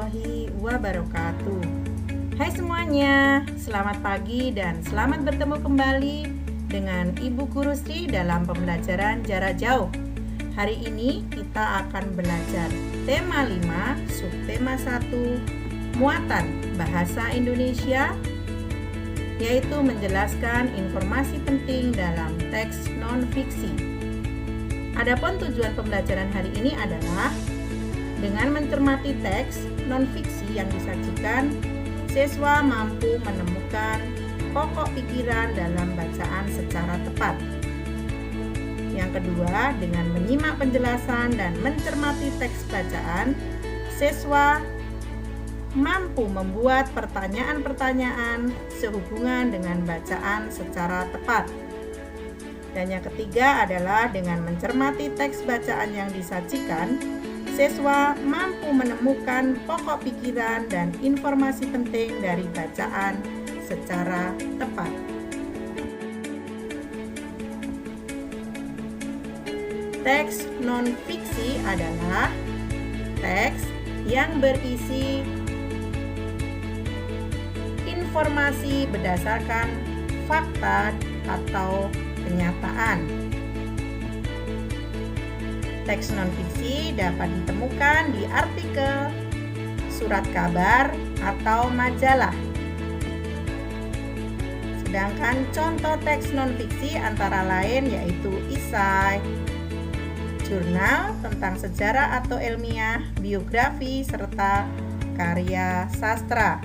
warahmatullahi wabarakatuh. Hai semuanya, selamat pagi dan selamat bertemu kembali dengan Ibu Guru Sri dalam pembelajaran jarak jauh. Hari ini kita akan belajar tema 5, subtema 1, muatan bahasa Indonesia, yaitu menjelaskan informasi penting dalam teks non-fiksi. Adapun tujuan pembelajaran hari ini adalah dengan mencermati teks non-fiksi yang disajikan, siswa mampu menemukan pokok pikiran dalam bacaan secara tepat. Yang kedua, dengan menyimak penjelasan dan mencermati teks bacaan, siswa mampu membuat pertanyaan-pertanyaan sehubungan dengan bacaan secara tepat. Dan yang ketiga adalah dengan mencermati teks bacaan yang disajikan, siswa mampu menemukan pokok pikiran dan informasi penting dari bacaan secara tepat. Teks non-fiksi adalah teks yang berisi informasi berdasarkan fakta atau kenyataan. Teks non-fiksi dapat ditemukan di artikel, surat kabar, atau majalah. Sedangkan contoh teks non-fiksi antara lain yaitu esai, jurnal tentang sejarah atau ilmiah, biografi, serta karya sastra.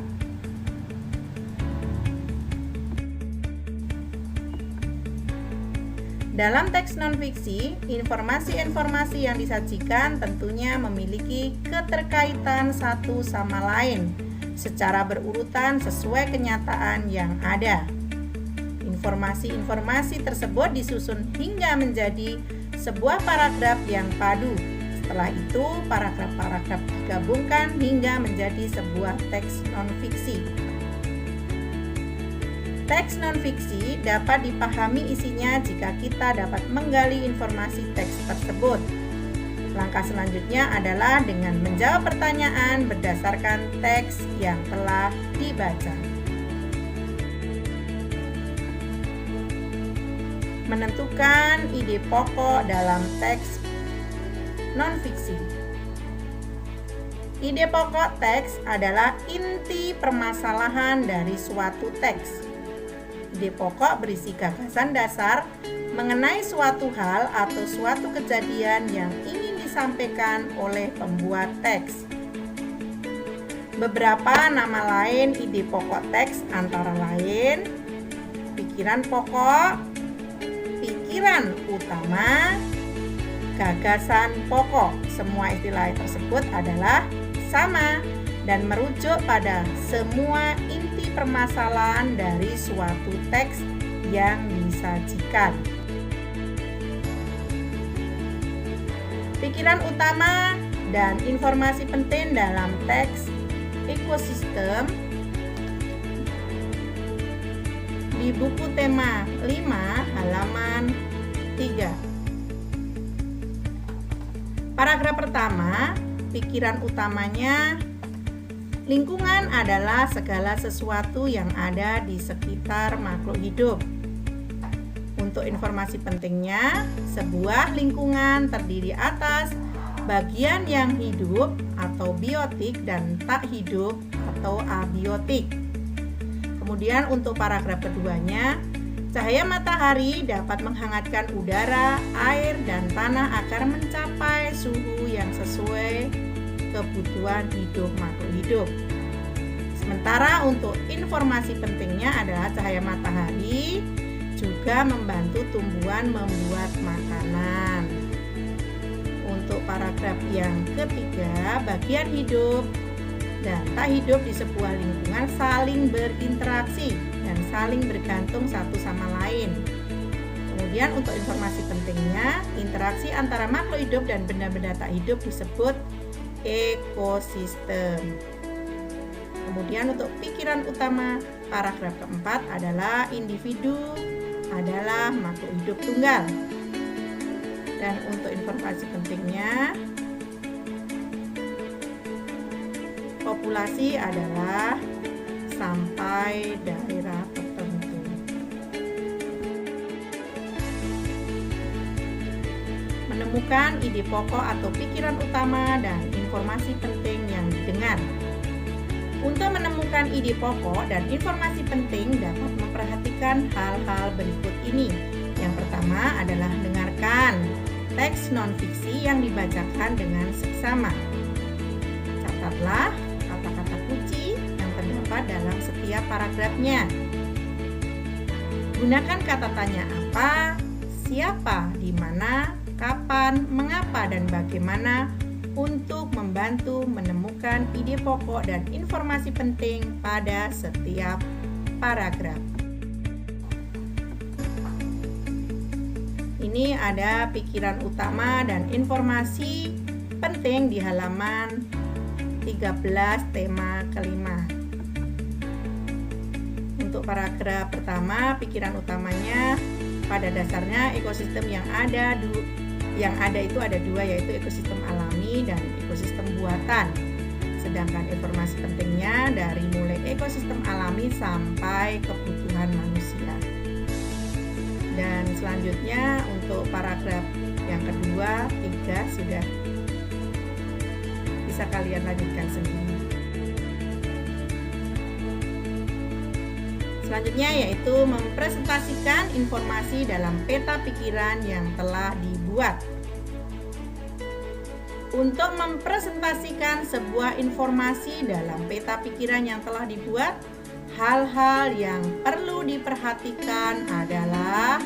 Dalam teks non-fiksi, informasi-informasi yang disajikan tentunya memiliki keterkaitan satu sama lain secara berurutan sesuai kenyataan yang ada. Informasi-informasi tersebut disusun hingga menjadi sebuah paragraf yang padu. Setelah itu, paragraf-paragraf digabungkan hingga menjadi sebuah teks non-fiksi. Teks non-fiksi dapat dipahami isinya jika kita dapat menggali informasi teks tersebut. Langkah selanjutnya adalah dengan menjawab pertanyaan berdasarkan teks yang telah dibaca. Menentukan ide pokok dalam teks non-fiksi. Ide pokok teks adalah inti permasalahan dari suatu teks. Ide pokok berisi gagasan dasar mengenai suatu hal atau suatu kejadian yang ingin disampaikan oleh pembuat teks. Beberapa nama lain ide pokok teks antara lain pikiran pokok, pikiran utama, gagasan pokok. Semua istilah tersebut adalah sama dan merujuk pada semua inti permasalahan dari suatu teks yang disajikan. Pikiran utama dan informasi penting dalam teks ekosistem di buku tema 5 halaman 3. Paragraf pertama, pikiran utamanya, lingkungan adalah segala sesuatu yang ada di sekitar makhluk hidup. Untuk informasi pentingnya, sebuah lingkungan terdiri atas bagian yang hidup atau biotik dan tak hidup atau abiotik. Kemudian untuk paragraf keduanya, cahaya matahari dapat menghangatkan udara, air, dan tanah agar mencapai suhu yang sesuai kebutuhan hidup makhluk hidup. Sementara untuk informasi pentingnya adalah cahaya matahari juga membantu tumbuhan membuat makanan. Untuk paragraf yang ketiga, bagian hidup dan tak hidup di sebuah lingkungan saling berinteraksi dan saling bergantung satu sama lain. Kemudian untuk informasi pentingnya, interaksi antara makhluk hidup dan benda-benda tak hidup disebut ekosistem. Kemudian untuk pikiran utama, paragraf keempat adalah individu adalah makhluk hidup tunggal. Dan untuk informasi pentingnya, rekapitulasi adalah sampai daerah tertentu. Menemukan ide pokok atau pikiran utama dan informasi penting yang didengar. Untuk menemukan ide pokok dan informasi penting dapat memperhatikan hal-hal berikut ini. Yang pertama adalah dengarkan teks non-fiksi yang dibacakan dengan seksama. Catatlah kata-kata kunci yang terdapat dalam setiap paragrafnya. Gunakan kata tanya apa, siapa, di mana, kapan, mengapa, dan bagaimana untuk membantu menemukan ide pokok dan informasi penting pada setiap paragraf. Ini ada pikiran utama dan informasi penting di halaman 13 tema kelima. Untuk paragraf pertama, pikiran utamanya pada dasarnya ekosistem yang ada itu ada dua, yaitu ekosistem alami dan ekosistem buatan. Sedangkan informasi pentingnya dari mulai ekosistem alami sampai kebutuhan manusia. Dan selanjutnya untuk paragraf yang kedua, 3 sudah bisa kalian lanjutkan sendiri. Selanjutnya yaitu mempresentasikan informasi dalam peta pikiran yang telah dibuat. Untuk mempresentasikan sebuah informasi dalam peta pikiran yang telah dibuat, hal-hal yang perlu diperhatikan adalah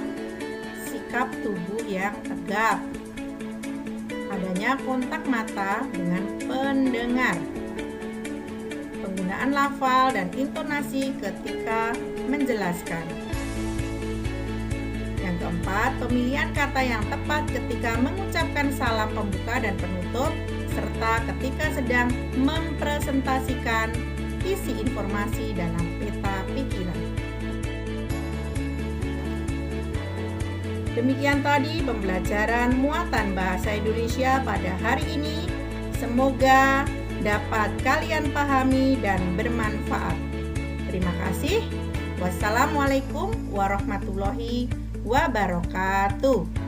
sikap tubuh yang tegap, adanya kontak mata dengan pendengar, penggunaan lafal dan intonasi ketika menjelaskan. Yang keempat, pemilihan kata yang tepat ketika mengucapkan salam pembuka dan penutup, serta ketika sedang mempresentasikan isi informasi dalam peta pikiran. Demikian tadi pembelajaran muatan bahasa Indonesia pada hari ini. Semoga dapat kalian pahami dan bermanfaat. Terima kasih. Wassalamualaikum warahmatullahi wabarakatuh.